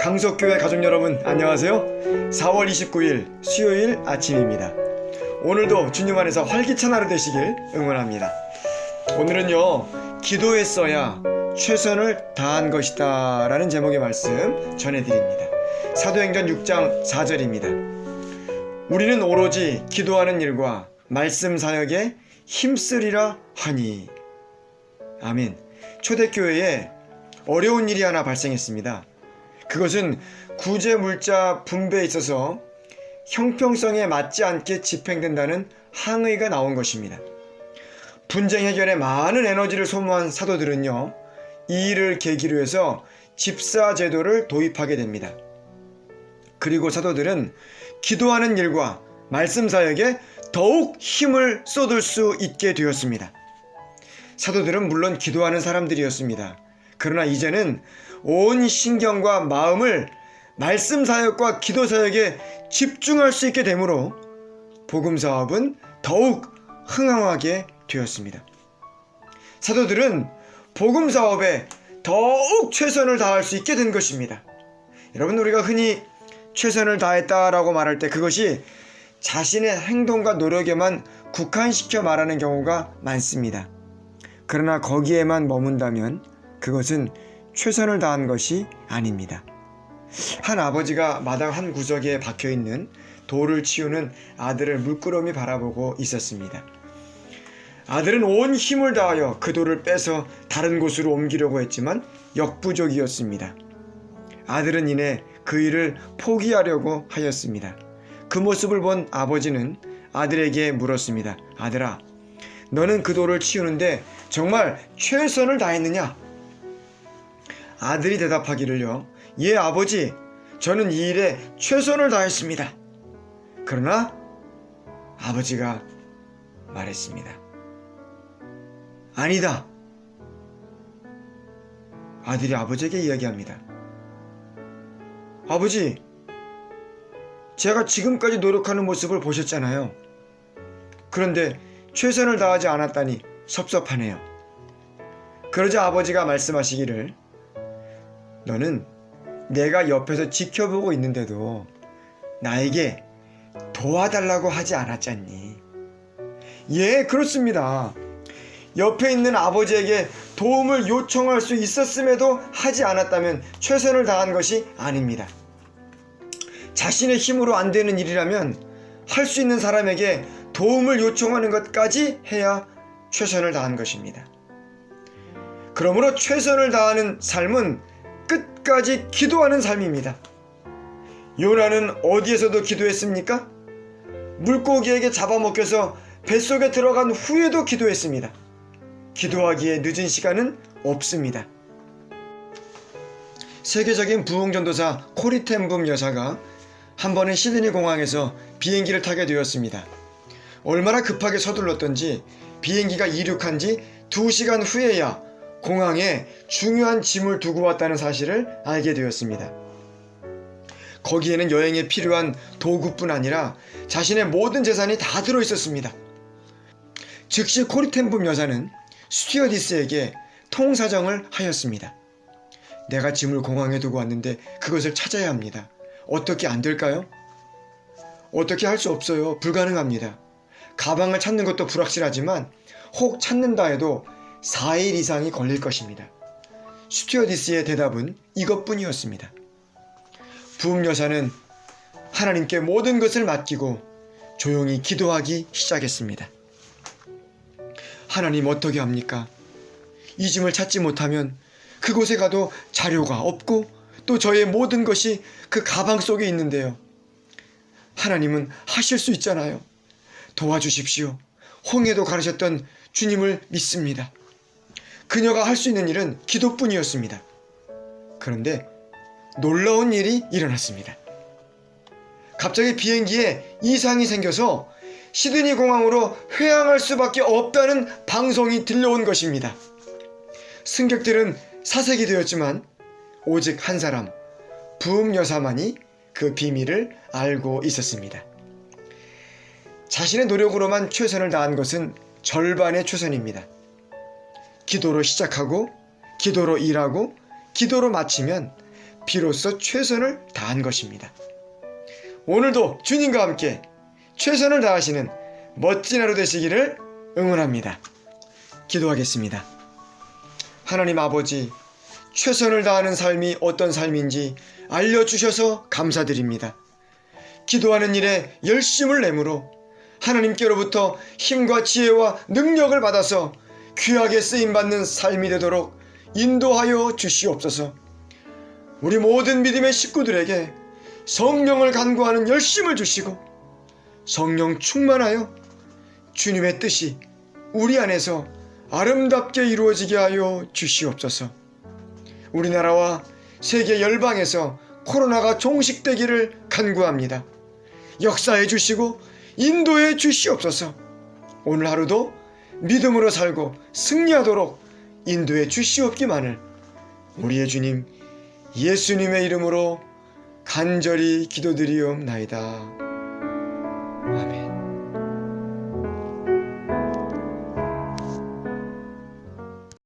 강석교회 가족 여러분 안녕하세요. 4월 29일 수요일 아침입니다. 오늘도 주님 안에서 활기찬 하루 되시길 응원합니다. 오늘은요, 기도했어야 최선을 다한 것이다 라는 제목의 말씀 전해드립니다. 사도행전 6장 4절입니다. 우리는 오로지 기도하는 일과 말씀 사역에 힘쓰리라 하니. 아멘. 초대교회에 어려운 일이 하나 발생했습니다. 그것은 구제물자 분배에 있어서 형평성에 맞지 않게 집행된다는 항의가 나온 것입니다. 분쟁 해결에 많은 에너지를 소모한 사도들은요, 이 일을 계기로 해서 집사 제도를 도입하게 됩니다. 그리고 사도들은 기도하는 일과 말씀 사역에 더욱 힘을 쏟을 수 있게 되었습니다. 사도들은 물론 기도하는 사람들이었습니다. 그러나 이제는 온 신경과 마음을 말씀 사역과 기도 사역에 집중할 수 있게 되므로 복음 사업은 더욱 흥황하게 되었습니다. 사도들은 복음 사업에 더욱 최선을 다할 수 있게 된 것입니다. 여러분, 우리가 흔히 최선을 다했다라고 말할 때 그것이 자신의 행동과 노력에만 국한시켜 말하는 경우가 많습니다. 그러나 거기에만 머문다면 그것은 최선을 다한 것이 아닙니다. 한 아버지가 마당 한 구석에 박혀있는 돌을 치우는 아들을 물끄러미 바라보고 있었습니다. 아들은 온 힘을 다하여 그 돌을 빼서 다른 곳으로 옮기려고 했지만 역부족이었습니다. 아들은 이내 그 일을 포기하려고 하였습니다. 그 모습을 본 아버지는 아들에게 물었습니다. 아들아, 너는 그 돌을 치우는데 정말 최선을 다했느냐? 아들이 대답하기를요, 예 아버지, 저는 이 일에 최선을 다했습니다. 그러나 아버지가 말했습니다. 아니다. 아들이 아버지에게 이야기합니다. 아버지, 제가 지금까지 노력하는 모습을 보셨잖아요. 그런데 최선을 다하지 않았다니 섭섭하네요. 그러자 아버지가 말씀하시기를, 너는 내가 옆에서 지켜보고 있는데도 나에게 도와달라고 하지 않았잖니. 예, 그렇습니다. 옆에 있는 아버지에게 도움을 요청할 수 있었음에도 하지 않았다면 최선을 다한 것이 아닙니다. 자신의 힘으로 안 되는 일이라면 할 수 있는 사람에게 도움을 요청하는 것까지 해야 최선을 다한 것입니다. 그러므로 최선을 다하는 삶은 끝까지 기도하는 삶입니다. 요나는 어디에서도 기도했습니까? 물고기에게 잡아먹혀서 뱃속에 들어간 후에도 기도했습니다. 기도하기에 늦은 시간은 없습니다. 세계적인 부흥전도사 코리 텐붐 여사가 한 번은 시드니 공항에서 비행기를 타게 되었습니다. 얼마나 급하게 서둘렀던지 비행기가 이륙한 지 2시간 후에야 공항에 중요한 짐을 두고 왔다는 사실을 알게 되었습니다. 거기에는 여행에 필요한 도구뿐 아니라 자신의 모든 재산이 다 들어있었습니다. 즉시 코리 텐붐 여사는 스튜어디스에게 통사정을 하였습니다. 내가 짐을 공항에 두고 왔는데 그것을 찾아야 합니다. 어떻게 안 될까요? 어떻게 할 수 없어요. 불가능합니다. 가방을 찾는 것도 불확실하지만 혹 찾는다 해도 4일 이상이 걸릴 것입니다. 스튜어디스의 대답은 이것뿐이었습니다. 부흥 여사는 하나님께 모든 것을 맡기고 조용히 기도하기 시작했습니다. 하나님, 어떻게 합니까? 이 짐을 찾지 못하면 그곳에 가도 자료가 없고 또 저의 모든 것이 그 가방 속에 있는데요. 하나님은 하실 수 있잖아요. 도와주십시오. 홍해도 가르셨던 주님을 믿습니다. 그녀가 할 수 있는 일은 기도뿐이었습니다. 그런데 놀라운 일이 일어났습니다. 갑자기 비행기에 이상이 생겨서 시드니 공항으로 회항할 수밖에 없다는 방송이 들려온 것입니다. 승객들은 사색이 되었지만 오직 한 사람, 부흥 여사만이 그 비밀을 알고 있었습니다. 자신의 노력으로만 최선을 다한 것은 절반의 최선입니다. 기도로 시작하고 기도로 일하고 기도로 마치면 비로소 최선을 다한 것입니다. 오늘도 주님과 함께 최선을 다하시는 멋진 하루 되시기를 응원합니다. 기도하겠습니다. 하나님 아버지, 최선을 다하는 삶이 어떤 삶인지 알려주셔서 감사드립니다. 기도하는 일에 열심을 내므로 하나님께로부터 힘과 지혜와 능력을 받아서 귀하게 쓰임받는 삶이 되도록 인도하여 주시옵소서. 우리 모든 믿음의 식구들에게 성령을 간구하는 열심을 주시고 성령 충만하여 주님의 뜻이 우리 안에서 아름답게 이루어지게 하여 주시옵소서. 우리나라와 세계 열방에서 코로나가 종식되기를 간구합니다. 역사해 주시고 인도해 주시옵소서. 오늘 하루도 믿음으로 살고 승리하도록 인도해 주시옵기만을 우리의 주님 예수님의 이름으로 간절히 기도드리옵나이다.